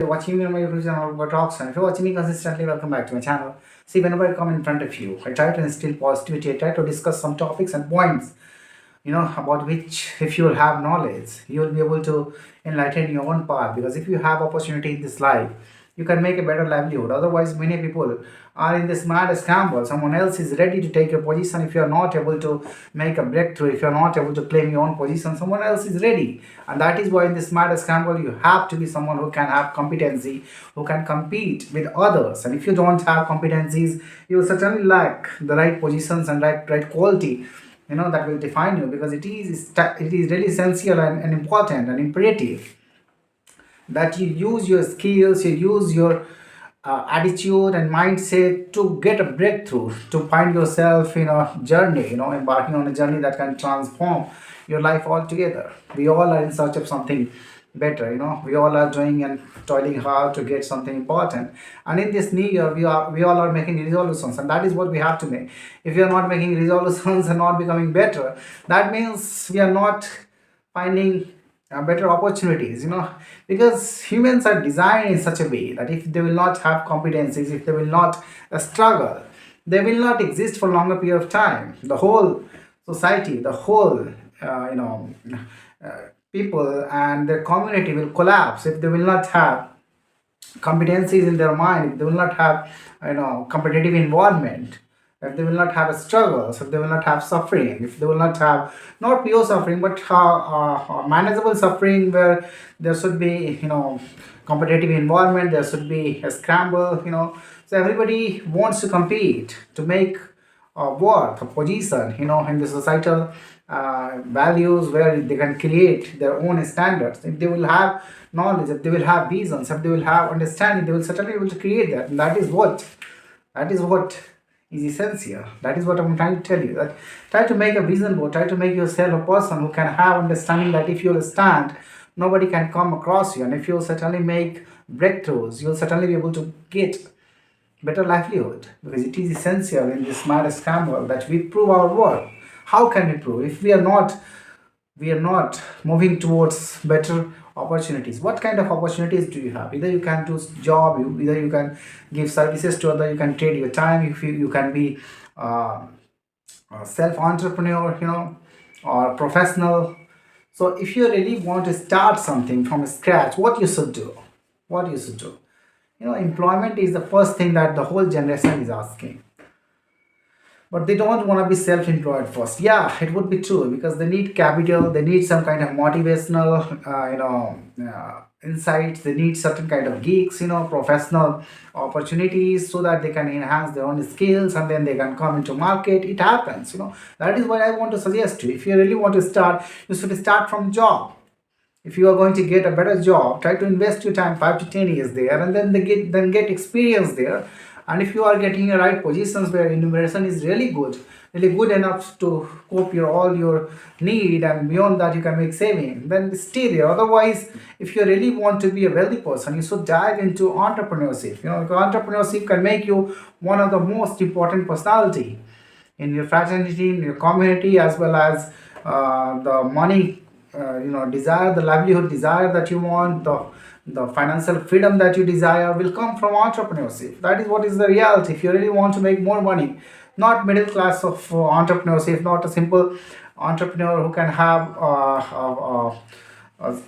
Watching me on my YouTube channel about talks, and if you're watching me consistently, welcome back to my channel. See, whenever I come in front of you, I try to instill positivity. I try to discuss some topics and points, about which, if you will have knowledge, you will be able to enlighten your own path. Because if you have opportunity in this life, you can make a better livelihood. Otherwise, many people are in this mad scramble. Someone else is ready to take your position. If you are not able to make a breakthrough, if you are not able to claim your own position, someone else is ready. And that is why in this mad scramble, you have to be someone who can have competency, who can compete with others. And if you don't have competencies, you will certainly lack the right positions and right quality, that will define you. Because it is really essential and important and imperative that you use your skills, you use your attitude and mindset to get a breakthrough, to find yourself in a journey, embarking on a journey that can transform your life altogether. We all are in search of something better, we all are doing and toiling hard to get something important. And in this new year, we all are making resolutions, and that is what we have to make. If we are not making resolutions and not becoming better, that means we are not finding better opportunities, because humans are designed in such a way that if they will not have competencies, if they will not struggle, they will not exist for longer period of time. The whole society, the whole people and their community will collapse if they will not have competencies in their mind, if they will not have competitive involvement, if they will not have struggles, if they will not have suffering, if they will not have not pure suffering but manageable suffering, where there should be competitive environment, there should be a scramble, so everybody wants to compete to make worth a position, in the societal values, where they can create their own standards. If they will have knowledge, if they will have visions, if they will have understanding, they will certainly be able to create that. And that is what is essential. That is what I'm trying to tell you. That try to make a vision board, try to make yourself a person who can have understanding that if you'll stand, nobody can come across you. And if you'll certainly make breakthroughs, you'll certainly be able to get better livelihood, because it is essential in this mad scramble that we prove our worth. How can we prove if we are not moving towards better opportunities? What kind of opportunities do you have? Either you can do job, either you can give services to other, you can trade your time, if you can be a self entrepreneur, or professional. So if you really want to start something from scratch, what you should do, employment is the first thing that the whole generation is asking, but they don't want to be self-employed first. Yeah, it would be true, because they need capital, they need some kind of motivational insights, they need certain kind of gigs, professional opportunities, so that they can enhance their own skills and then they can come into market. It happens, that is what I want to suggest to you. If you really want to start, you should start from job. If you are going to get a better job, try to invest your time 5 to 10 years there, and then get experience there. And if you are getting the right positions where remuneration is really good enough to cope all your need, and beyond that you can make saving, then stay there. Otherwise, if you really want to be a wealthy person, you should dive into entrepreneurship. Because entrepreneurship can make you one of the most important personality in your fraternity, in your community, as well as the money, desire, the livelihood desire that you want, the financial freedom that you desire will come from entrepreneurship. That is what is the reality. If you really want to make more money, not middle class of entrepreneurship, not a simple entrepreneur who can have a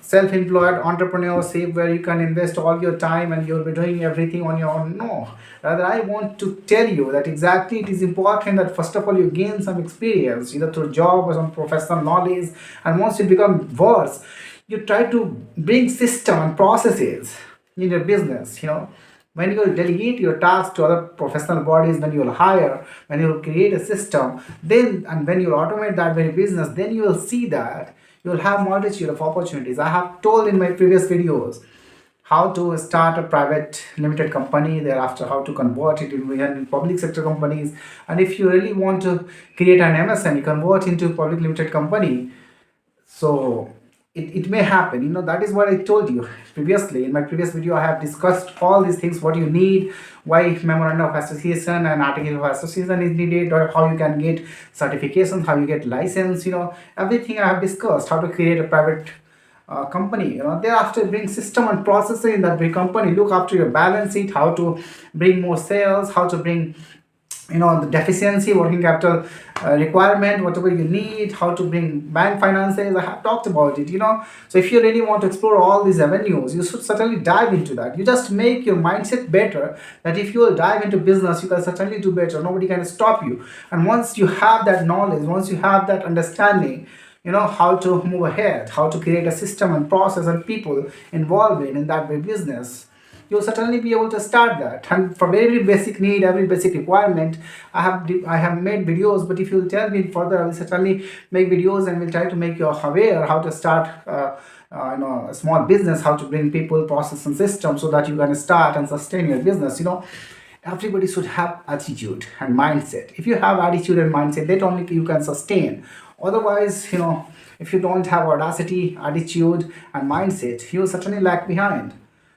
self-employed entrepreneurship where you can invest all your time and you'll be doing everything on your own. No, rather I want to tell you that exactly it is important that first of all you gain some experience, either through job or some professional knowledge. And once you become worse, you try to bring system and processes in your business. When you will delegate your tasks to other professional bodies, when you will hire, when you will create a system, then and when you will automate that very business, then you will see that you will have multitude of opportunities. I have told in my previous videos how to start a private limited company, thereafter how to convert it in public sector companies. And if you really want to create an MSN, you convert into public limited company. So it may happen. That is what I told you previously. In my previous video, I have discussed all these things, what you need, why memorandum of association and article of association is needed, or how you can get certifications, how you get license, everything I have discussed, how to create a private company. Thereafter bring system and processing in that big company. Look after your balance sheet, how to bring more sales, how to bring the deficiency working capital requirement, whatever you need, how to bring bank finances. I have talked about it. So if you really want to explore all these avenues, you should certainly dive into that. You just make your mindset better, that if you will dive into business, you can certainly do better. Nobody can stop you. And once you have that knowledge, once you have that understanding, how to move ahead, how to create a system and process and people involved in that way business, you'll certainly be able to start that. And for every basic need, every basic requirement, I have made videos. But if you'll tell me further, I will certainly make videos and will try to make you aware how to start a small business, how to bring people, process and system, so that you can start and sustain your business. Everybody should have attitude and mindset. If you have attitude and mindset, that only you can sustain. Otherwise, if you don't have audacity, attitude and mindset, you certainly lag behind.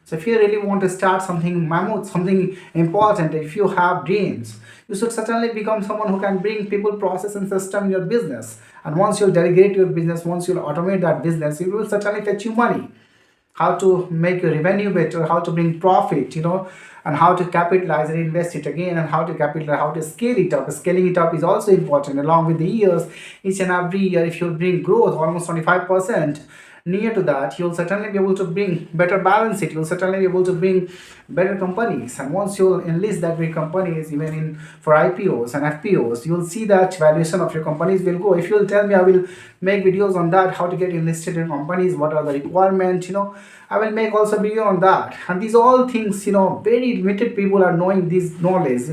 So if you really want to start something mammoth, something important, if you have dreams, you should certainly become someone who can bring people, process and system in your business. And once you delegate your business, once you automate that business, it will certainly fetch you money. How to make your revenue better, how to bring profit, and how to capitalize and invest it again, and how to capitalize, how to scale it up. Scaling it up is also important along with the years. Each and every year, if you bring growth almost 25%, near to that, you'll certainly be able to bring better balance sheet. You'll certainly be able to bring better companies. And once you'll enlist that big companies, even in for IPOs and FPOs, you'll see that valuation of your companies will go. If you'll tell me, I will make videos on that, how to get enlisted in companies, what are the requirements, I will make also video on that. And these all things, very limited people are knowing this knowledge,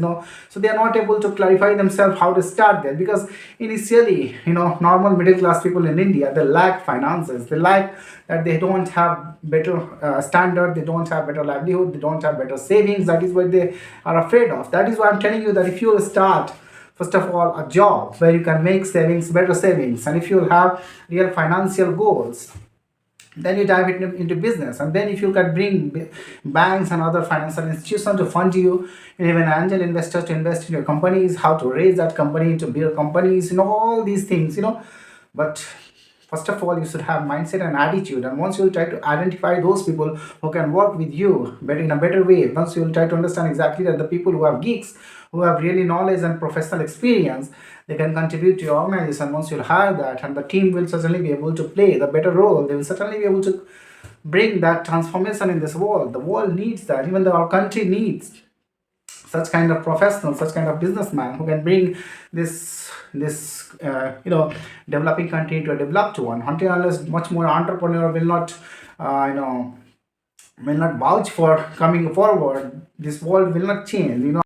so they are not able to clarify themselves how to start there. Because initially, normal middle class people in India, they lack finances, they lack that, they don't have better standard, they don't have better livelihood, they don't have better savings. That is what they are afraid of. That is why I'm telling you that if you will start, first of all, a job where you can make savings, better savings, and if you will have real financial goals, then you dive into business. And then if you can bring banks and other financial institutions to fund you, and even angel investors to invest in your companies, how to raise that company into bigger companies, all these things. But first of all, you should have mindset and attitude. And once you will try to identify those people who can work with you better, in a better way, once you will try to understand exactly that the people who have geeks, who have really knowledge and professional experience, they can contribute to your organization. Once you'll hire that, and the team will certainly be able to play the better role, they will certainly be able to bring that transformation in this world. The world needs that. Even our country needs such kind of professional, such kind of businessman who can bring this developing country into a developed one. Until unless much more entrepreneur will not will not vouch for coming forward, this world will not change.